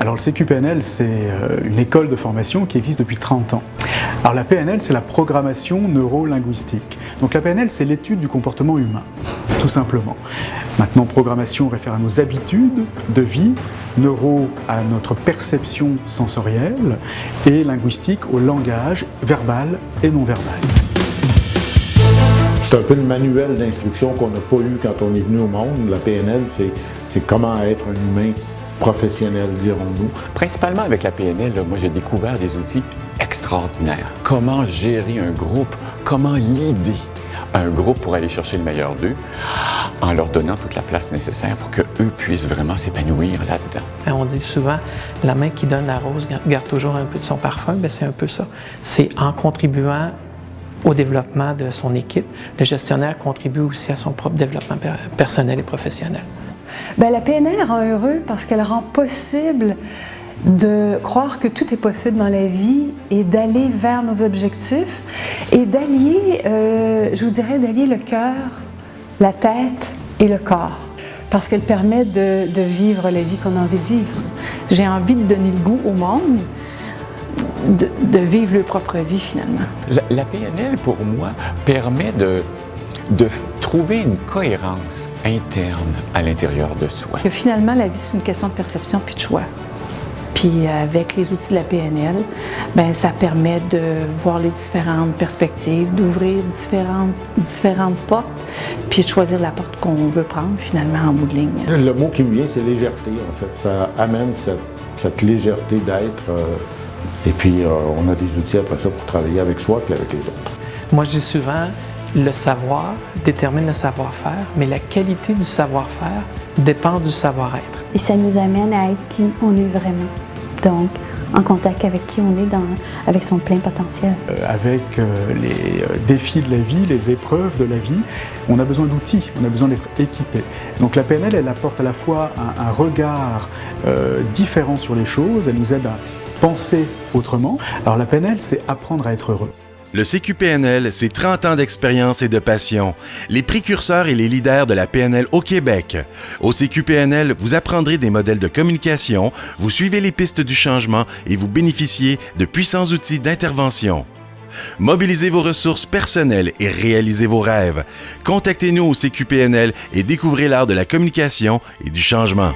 Alors le CQPNL, c'est une école de formation qui existe depuis 30 ans. Alors la PNL, c'est la programmation neuro-linguistique. Donc la PNL, c'est l'étude du comportement humain, tout simplement. Maintenant, programmation réfère à nos habitudes de vie, neuro à notre perception sensorielle et linguistique au langage verbal et non verbal. C'est un peu le manuel d'instruction qu'on n'a pas eu quand on est venu au monde. La PNL, c'est comment être un humain professionnel, dirons-nous. Principalement avec la PNL, moi j'ai découvert des outils extraordinaires. Comment gérer un groupe, comment leader un groupe pour aller chercher le meilleur d'eux, en leur donnant toute la place nécessaire pour qu'eux puissent vraiment s'épanouir là-dedans. On dit souvent, la main qui donne la rose garde toujours un peu de son parfum. Bien, c'est un peu ça. C'est en contribuant au développement de son équipe, le gestionnaire contribue aussi à son propre développement personnel et professionnel. Bien, la PNL rend heureux parce qu'elle rend possible de croire que tout est possible dans la vie et d'aller vers nos objectifs et d'allier, je vous dirais, d'allier le cœur, la tête et le corps. Parce qu'elle permet de vivre la vie qu'on a envie de vivre. J'ai envie de donner le goût au monde de vivre leur propre vie finalement. La PNL, pour moi, permet de trouver une cohérence interne à l'intérieur de soi. Que finalement, la vie, c'est une question de perception puis de choix. Puis avec les outils de la PNL, bien, ça permet de voir les différentes perspectives, d'ouvrir différentes portes, puis de choisir la porte qu'on veut prendre finalement en bout de ligne. Le mot qui me vient, c'est légèreté en fait. Ça amène cette légèreté d'être. Et puis on a des outils après ça pour travailler avec soi puis avec les autres. Moi, je dis souvent, le savoir détermine le savoir-faire, mais la qualité du savoir-faire dépend du savoir-être. Et ça nous amène à être qui on est vraiment. Donc, en contact avec qui on est, avec son plein potentiel. Avec les défis de la vie, les épreuves de la vie, on a besoin d'outils, on a besoin d'être équipé. Donc la PNL, elle apporte à la fois un regard différent sur les choses, elle nous aide à penser autrement. Alors la PNL, c'est apprendre à être heureux. Le CQPNL, c'est 30 ans d'expérience et de passion. Les précurseurs et les leaders de la PNL au Québec. Au CQPNL, vous apprendrez des modèles de communication, vous suivez les pistes du changement et vous bénéficiez de puissants outils d'intervention. Mobilisez vos ressources personnelles et réalisez vos rêves. Contactez-nous au CQPNL et découvrez l'art de la communication et du changement.